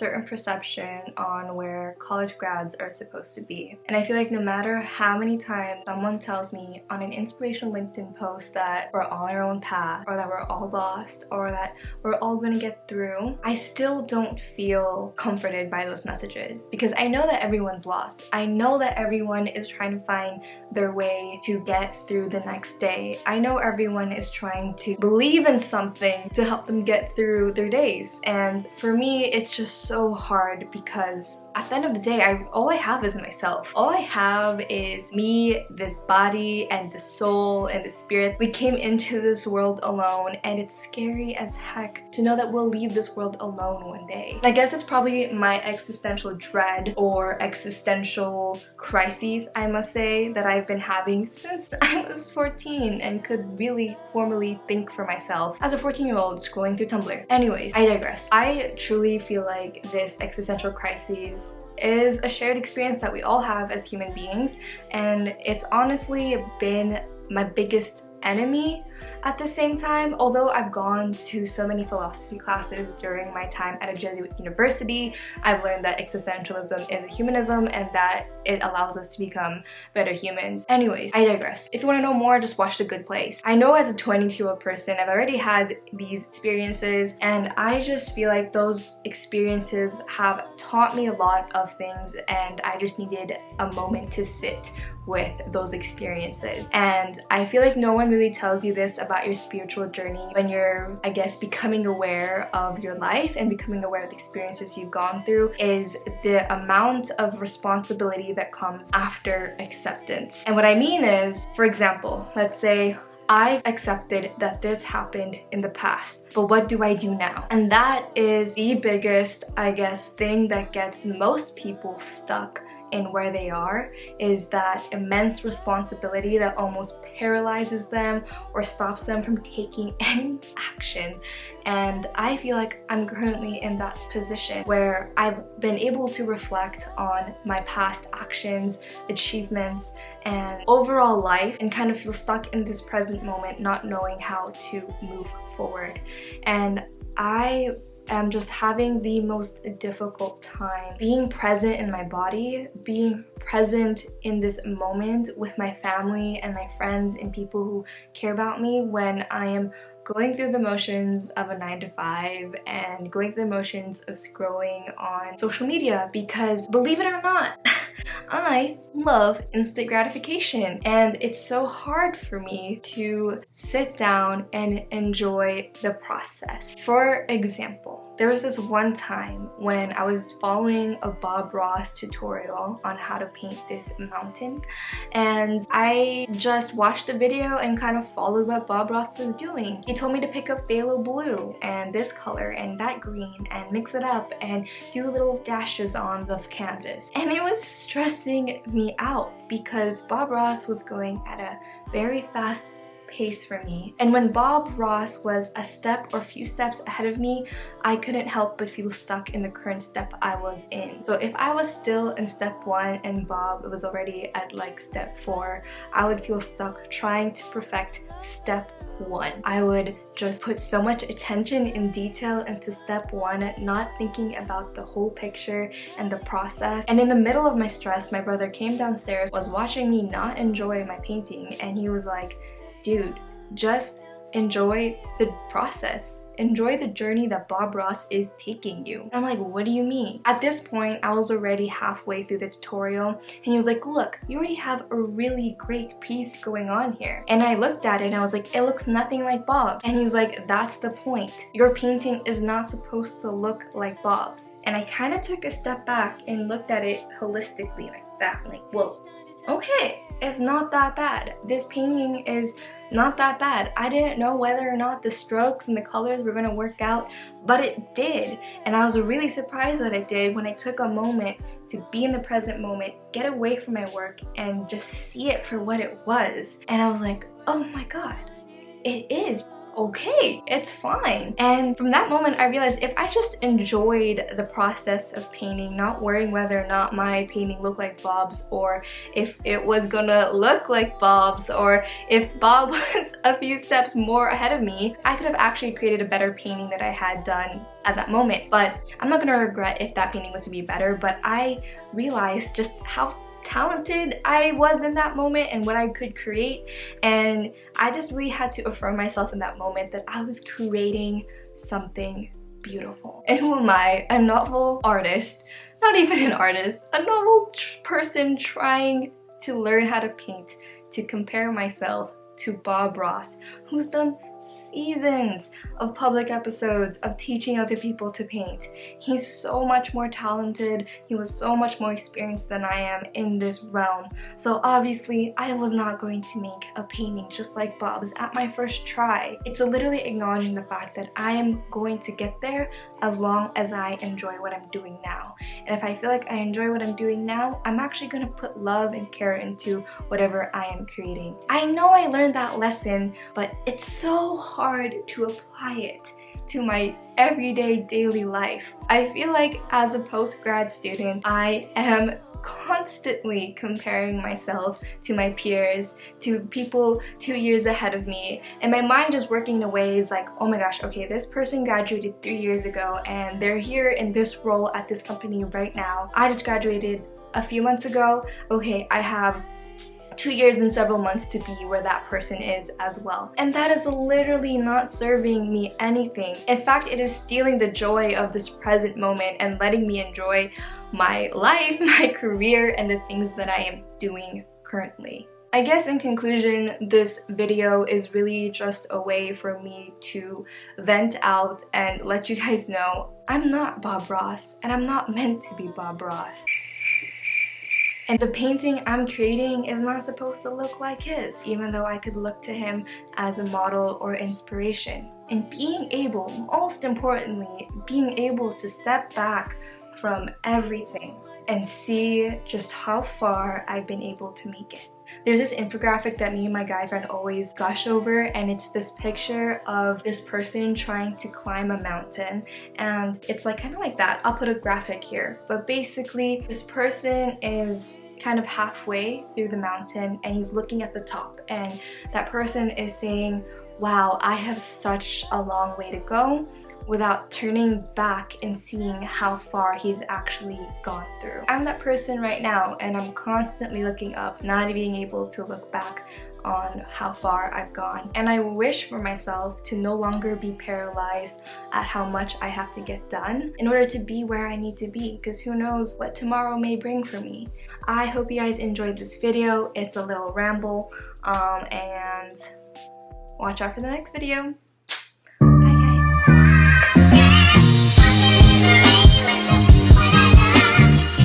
certain perception on where college grads are supposed to be. And I feel like no matter how many times someone tells me on an inspirational LinkedIn post that we're all on our own path, or that we're all lost, or that we're all gonna get through, I still don't feel comforted by those messages, because I know that everyone's lost. I know that everyone is trying to find their way to get through the next day. I know everyone is trying to believe in something to help them get through their days. And for me, it's just so hard because at the end of the day, all I have is myself. All I have is me, this body, and the soul, and the spirit. We came into this world alone, and it's scary as heck to know that we'll leave this world alone one day. And I guess it's probably my existential dread or existential crises, I must say, that I've been having since I was 14 and could really formally think for myself as a 14-year-old scrolling through Tumblr. Anyways, I digress. I truly feel like this existential crisis is a shared experience that we all have as human beings, and it's honestly been my biggest enemy at the same time. Although I've gone to so many philosophy classes during my time at a Jesuit university, I've learned that existentialism is humanism and that it allows us to become better humans. Anyways, I digress. If you want to know more, just watch The Good Place. I know as a 22-year-old person, I've already had these experiences, and I just feel like those experiences have taught me a lot of things, and I just needed a moment to sit with those experiences. And I feel like no one really tells you this about your spiritual journey when you're, I guess, becoming aware of your life and becoming aware of the experiences you've gone through, is the amount of responsibility that comes after acceptance. And what I mean is, for example, let's say I've accepted that this happened in the past, but what do I do now? And that is the biggest, I guess, thing that gets most people stuck in where they are, is that immense responsibility that almost paralyzes them or stops them from taking any action. And I feel like I'm currently in that position where I've been able to reflect on my past actions, achievements, and overall life, and kind of feel stuck in this present moment, not knowing how to move forward. And I'm just having the most difficult time being present in my body, being present in this moment with my family and my friends and people who care about me, when I am going through the motions of a 9-to-5 and going through the motions of scrolling on social media. Because believe it or not, I love instant gratification, and it's so hard for me to sit down and enjoy the process. For example, there was this one time when I was following a Bob Ross tutorial on how to paint this mountain, and I just watched the video and kind of followed what Bob Ross was doing. He told me to pick up phthalo blue and this color and that green and mix it up and do little dashes on the canvas. And it was stressing me out because Bob Ross was going at a very fast pace for me. And when Bob Ross was a step or few steps ahead of me, I couldn't help but feel stuck in the current step I was in. So if I was still in step 1 and Bob was already at like step 4, I would feel stuck trying to perfect step 1. I would just put so much attention in detail into step 1, not thinking about the whole picture and the process. And in the middle of my stress, my brother came downstairs, was watching me not enjoy my painting, and he was like, dude, just enjoy the process. Enjoy the journey that Bob Ross is taking you. And I'm like, what do you mean? At this point, I was already halfway through the tutorial, and he was like, look, you already have a really great piece going on here. And I looked at it and I was like, it looks nothing like Bob's. And he's like, that's the point. Your painting is not supposed to look like Bob's. And I kind of took a step back and looked at it holistically like that. Like, whoa, okay, it's not that bad. This painting is not that bad. I didn't know whether or not the strokes and the colors were gonna work out, but it did. And I was really surprised that it did when I took a moment to be in the present moment, get away from my work, and just see it for what it was. And I was like, oh my god, it is okay, it's fine. And from that moment I realized if I just enjoyed the process of painting, not worrying whether or not my painting looked like Bob's, or if it was gonna look like Bob's, or if Bob was a few steps more ahead of me, I could have actually created a better painting that I had done at that moment. But I'm not gonna regret if that painting was to be better, but I realized just how talented I was in that moment and what I could create, and I just really had to affirm myself in that moment that I was creating something beautiful. And who am I? A novel artist, not even an artist, a novel person trying to learn how to paint, to compare myself to Bob Ross, who's done seasons of public episodes of teaching other people to paint. He's so much more talented, he was so much more experienced than I am in this realm. So obviously I was not going to make a painting just like Bob's at my first try. It's literally acknowledging the fact that I am going to get there as long as I enjoy what I'm doing now. And if I feel like I enjoy what I'm doing now, I'm actually going to put love and care into whatever I am creating. I know I learned that lesson, but it's so hard to apply it to my everyday daily life. I feel like as a post-grad student, I am constantly comparing myself to my peers, to people 2 years ahead of me, and my mind is working in ways like, oh my gosh, okay, this person graduated 3 years ago and they're here in this role at this company right now. I just graduated a few months ago. Okay, I have 2 years and several months to be where that person is as well. And that is literally not serving me anything. In fact, it is stealing the joy of this present moment and letting me enjoy my life, my career, and the things that I am doing currently. I guess in conclusion, this video is really just a way for me to vent out and let you guys know I'm not Bob Ross, and I'm not meant to be Bob Ross. And the painting I'm creating is not supposed to look like his, even though I could look to him as a model or inspiration. And being able, most importantly, being able to step back from everything and see just how far I've been able to make it. There's this infographic that me and my guy friend always gush over, and it's this picture of this person trying to climb a mountain, and it's like kind of like that. I'll put a graphic here, but basically this person is kind of halfway through the mountain and he's looking at the top, and that person is saying, wow, I have such a long way to go, without turning back and seeing how far he's actually gone through. I'm that person right now, and I'm constantly looking up, not being able to look back on how far I've gone. And I wish for myself to no longer be paralyzed at how much I have to get done in order to be where I need to be, because who knows what tomorrow may bring for me. I hope you guys enjoyed this video. It's a little ramble, and watch out for the next video.